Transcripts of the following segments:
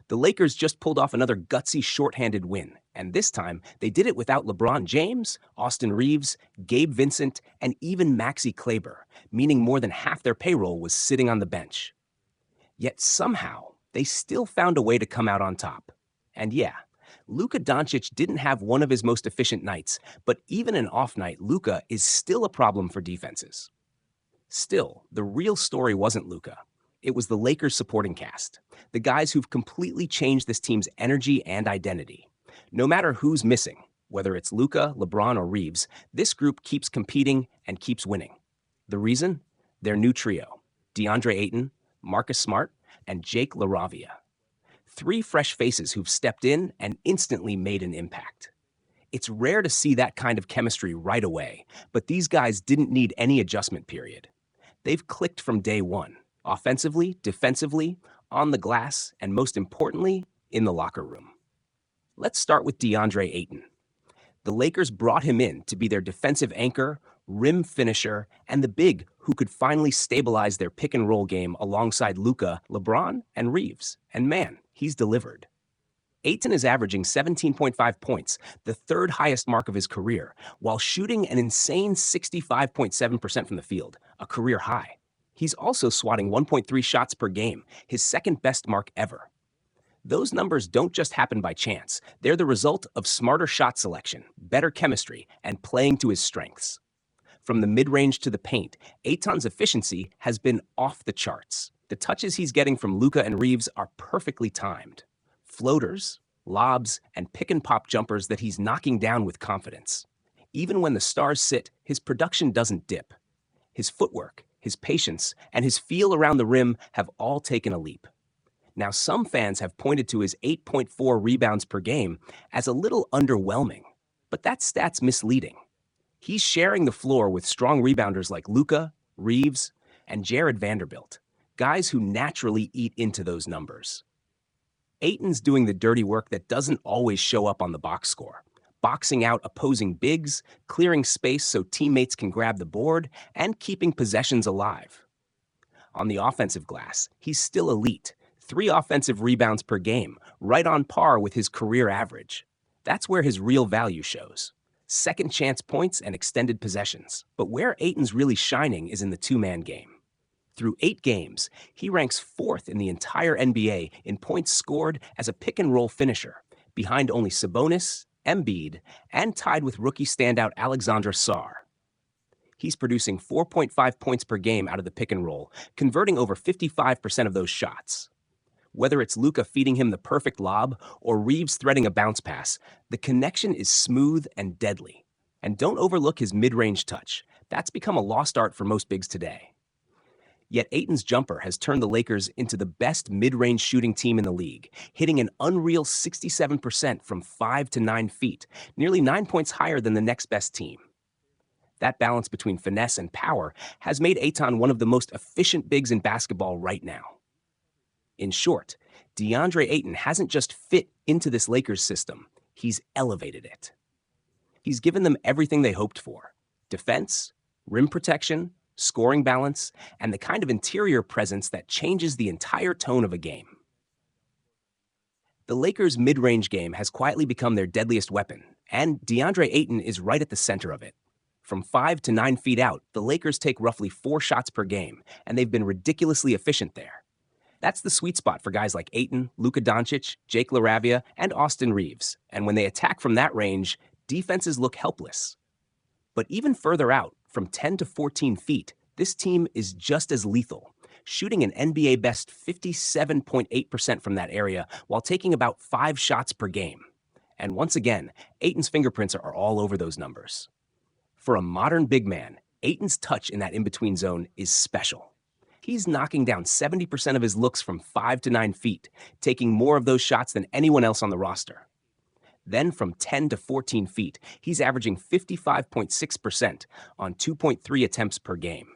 The Lakers just pulled off another gutsy shorthanded win, and this time they did it without LeBron James, Austin Reeves, Gabe Vincent, and even Maxi Kleber, meaning more than half their payroll was sitting on the bench. Yet somehow, they still found a way to come out on top. And yeah, Luka Doncic didn't have one of his most efficient nights, but even an off night, Luka is still a problem for defenses. Still, the real story wasn't Luka. It was the Lakers supporting cast, the guys who've completely changed this team's energy and identity. No matter who's missing, whether it's Luka, LeBron, or Reeves, this group keeps competing and keeps winning. The reason? Their new trio, DeAndre Ayton, Marcus Smart, and Jake LaRavia. 3 fresh faces who've stepped in and instantly made an impact. It's rare to see that kind of chemistry right away, but these guys didn't need any adjustment period. They've clicked from day one, offensively, defensively, on the glass, and most importantly, in the locker room. Let's start with DeAndre Ayton. The Lakers brought him in to be their defensive anchor, rim finisher, and the big who could finally stabilize their pick-and-roll game alongside Luka, LeBron, and Reeves. And man, he's delivered. Ayton is averaging 17.5 points, the 3rd highest mark of his career, while shooting an insane 65.7% from the field, a career high. He's also swatting 1.3 shots per game, his 2nd best mark ever. Those numbers don't just happen by chance. They're the result of smarter shot selection, better chemistry, and playing to his strengths. From the mid-range to the paint, Ayton's efficiency has been off the charts. The touches he's getting from Luka and Reeves are perfectly timed. Floaters, lobs, and pick-and-pop jumpers that he's knocking down with confidence. Even when the stars sit, his production doesn't dip. His footwork, his patience, and his feel around the rim have all taken a leap. Now, some fans have pointed to his 8.4 rebounds per game as a little underwhelming, but that stat's misleading. He's sharing the floor with strong rebounders like Luka, Reeves, and Jared Vanderbilt, guys who naturally eat into those numbers. Ayton's doing the dirty work that doesn't always show up on the box score, boxing out opposing bigs, clearing space so teammates can grab the board, and keeping possessions alive. On the offensive glass, he's still elite, 3 offensive rebounds per game, right on par with his career average. That's where his real value shows. Second chance points and extended possessions. But where Ayton's really shining is in the 2-man game. Through 8 games, he ranks 4th in the entire NBA in points scored as a pick-and-roll finisher, behind only Sabonis, Embiid, and tied with rookie standout Alexandre Sarr. He's producing 4.5 points per game out of the pick-and-roll, converting over 55% of those shots. Whether it's Luka feeding him the perfect lob or Reeves threading a bounce pass, the connection is smooth and deadly. And don't overlook his mid-range touch. That's become a lost art for most bigs today. Yet Ayton's jumper has turned the Lakers into the best mid-range shooting team in the league, hitting an unreal 67% from 5 to 9 feet, nearly 9 points higher than the next best team. That balance between finesse and power has made Ayton one of the most efficient bigs in basketball right now. In short, DeAndre Ayton hasn't just fit into this Lakers system, he's elevated it. He's given them everything they hoped for: defense, rim protection, scoring balance, and the kind of interior presence that changes the entire tone of a game. The Lakers' mid-range game has quietly become their deadliest weapon, and DeAndre Ayton is right at the center of it. From 5 to 9 feet out, the Lakers take roughly 4 shots per game, and they've been ridiculously efficient there. That's the sweet spot for guys like Ayton, Luka Doncic, Jake LaRavia, and Austin Reeves, and when they attack from that range, defenses look helpless. But even further out, from 10 to 14 feet, this team is just as lethal, shooting an NBA best 57.8% from that area while taking about 5 shots per game. And once again, Ayton's fingerprints are all over those numbers. For a modern big man, Ayton's touch in that in-between zone is special. He's knocking down 70% of his looks from 5 to 9 feet, taking more of those shots than anyone else on the roster. Then from 10 to 14 feet, he's averaging 55.6% on 2.3 attempts per game.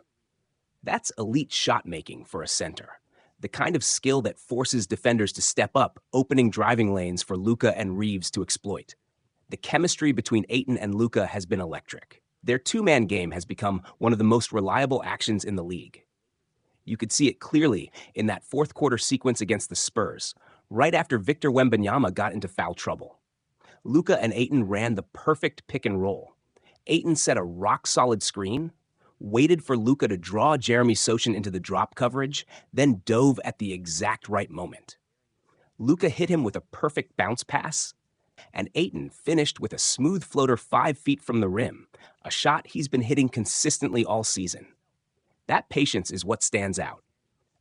That's elite shot making for a center, the kind of skill that forces defenders to step up, opening driving lanes for Luka and Reeves to exploit. The chemistry between Ayton and Luka has been electric. Their 2-man game has become one of the most reliable actions in the league. You could see it clearly in that fourth quarter sequence against the Spurs. right after Victor Wembanyama got into foul trouble. Luka and Ayton ran the perfect pick and roll. Ayton set a rock-solid screen, waited for Luka to draw Jeremy Sochan into the drop coverage, then dove at the exact right moment. Luka hit him with a perfect bounce pass, and Ayton finished with a smooth floater 5 feet from the rim, a shot he's been hitting consistently all season. That patience is what stands out.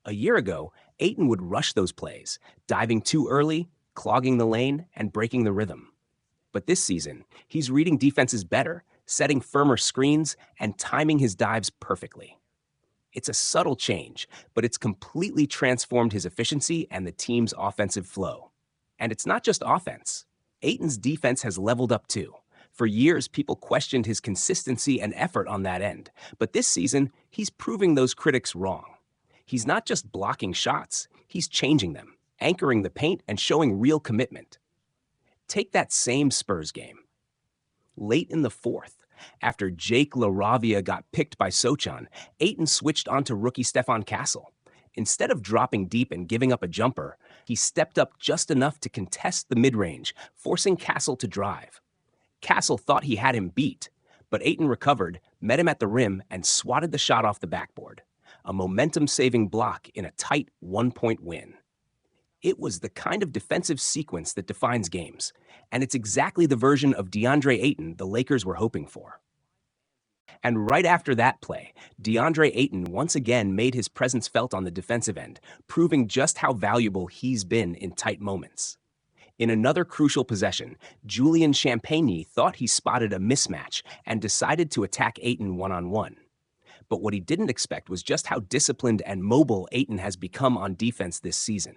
A year ago, Ayton would rush those plays, diving too early, clogging the lane, and breaking the rhythm. But this season, he's reading defenses better, setting firmer screens, and timing his dives perfectly. It's a subtle change, but it's completely transformed his efficiency and the team's offensive flow. And it's not just offense. Ayton's defense has leveled up too. For years, people questioned his consistency and effort on that end, but this season, he's proving those critics wrong. He's not just blocking shots, he's changing them, anchoring the paint and showing real commitment. Take that same Spurs game. Late in the fourth, after Jake LaRavia got picked by Sochan, Ayton switched onto rookie Stephon Castle. Instead of dropping deep and giving up a jumper, he stepped up just enough to contest the mid-range, forcing Castle to drive. Castle thought he had him beat, but Ayton recovered, met him at the rim, and swatted the shot off the backboard. A momentum-saving block in a tight one-point win. It was the kind of defensive sequence that defines games, and it's exactly the version of DeAndre Ayton the Lakers were hoping for. And right after that play, DeAndre Ayton once again made his presence felt on the defensive end, proving just how valuable he's been in tight moments. In another crucial possession, Julian Champagny thought he spotted a mismatch and decided to attack Ayton one-on-one. But what he didn't expect was just how disciplined and mobile Ayton has become on defense this season.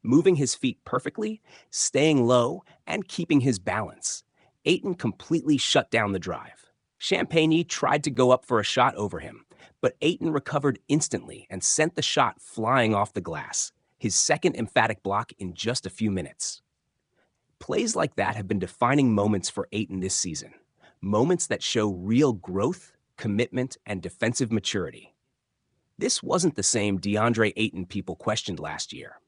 Moving his feet perfectly, staying low, and keeping his balance, Ayton completely shut down the drive. Champagny tried to go up for a shot over him, but Ayton recovered instantly and sent the shot flying off the glass, his second emphatic block in just a few minutes. Plays like that have been defining moments for Ayton this season, moments that show real growth, commitment, and defensive maturity. This wasn't the same DeAndre Ayton people questioned last year.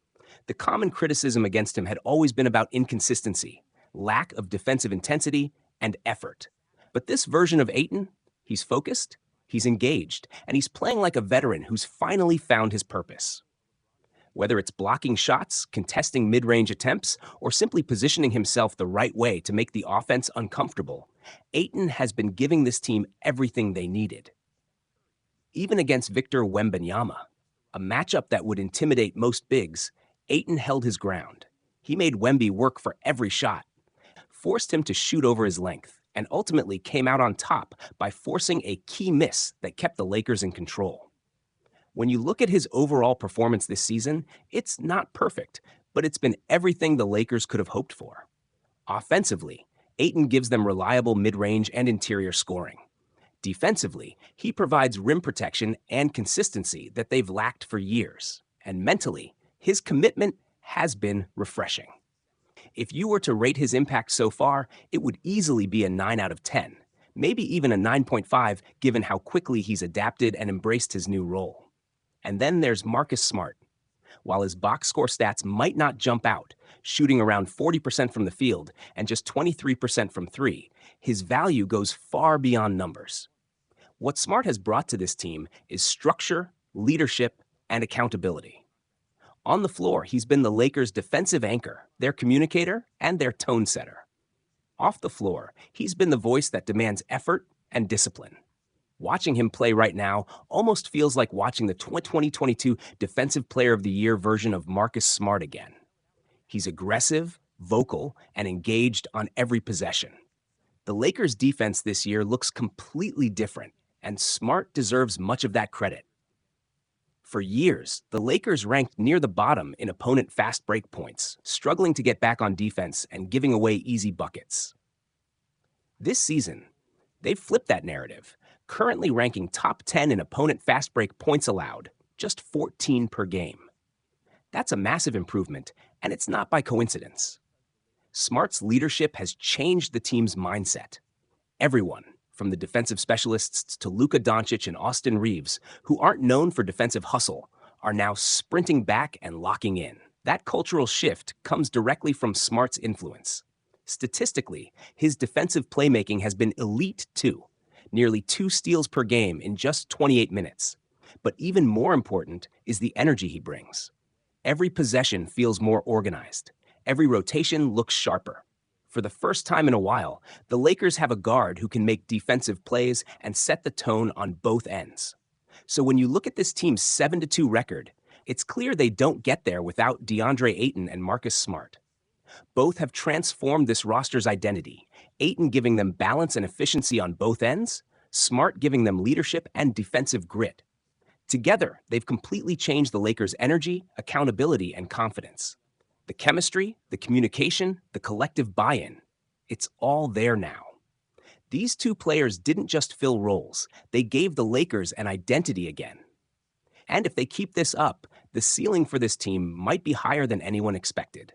The common criticism against him had always been about inconsistency, lack of defensive intensity, and effort. But this version of Ayton, he's focused, he's engaged, and he's playing like a veteran who's finally found his purpose. Whether it's blocking shots, contesting mid-range attempts, or simply positioning himself the right way to make the offense uncomfortable, Ayton has been giving this team everything they needed. Even against Victor Wembanyama, a matchup that would intimidate most bigs, Ayton held his ground. He made Wemby work for every shot, forced him to shoot over his length, and ultimately came out on top by forcing a key miss that kept the Lakers in control. When you look at his overall performance this season, it's not perfect, but it's been everything the Lakers could have hoped for. Offensively, Ayton gives them reliable mid-range and interior scoring. Defensively, he provides rim protection and consistency that they've lacked for years. And mentally, his commitment has been refreshing. If you were to rate his impact so far, it would easily be a 9 out of 10, maybe even a 9.5 given how quickly he's adapted and embraced his new role. And then there's Marcus Smart. While his box score stats might not jump out, shooting around 40% from the field and just 23% from three, his value goes far beyond numbers. What Smart has brought to this team is structure, leadership, and accountability. On the floor, he's been the Lakers' defensive anchor, their communicator, and their tone setter. Off the floor, he's been the voice that demands effort and discipline. Watching him play right now almost feels like watching the 2022 Defensive Player of the Year version of Marcus Smart again. He's aggressive, vocal, and engaged on every possession. The Lakers' defense this year looks completely different, and Smart deserves much of that credit. For years, the Lakers ranked near the bottom in opponent fast break points, struggling to get back on defense and giving away easy buckets. This season, they've flipped that narrative, currently ranking top 10 in opponent fast break points allowed, just 14 per game. That's a massive improvement, and it's not by coincidence. Smart's leadership has changed the team's mindset. Everyone, from the defensive specialists to Luka Doncic and Austin Reeves, who aren't known for defensive hustle, are now sprinting back and locking in. That cultural shift comes directly from Smart's influence. Statistically, his defensive playmaking has been elite too, nearly 2 steals per game in just 28 minutes. But even more important is the energy he brings. Every possession feels more organized. Every rotation looks sharper. For the first time in a while, the Lakers have a guard who can make defensive plays and set the tone on both ends. So when you look at this team's 7-2 record, it's clear they don't get there without DeAndre Ayton and Marcus Smart. Both have transformed this roster's identity, Ayton giving them balance and efficiency on both ends, Smart giving them leadership and defensive grit. Together, they've completely changed the Lakers' energy, accountability, and confidence. The chemistry, the communication, the collective buy-in, it's all there now. These two players didn't just fill roles, they gave the Lakers an identity again. And if they keep this up, the ceiling for this team might be higher than anyone expected.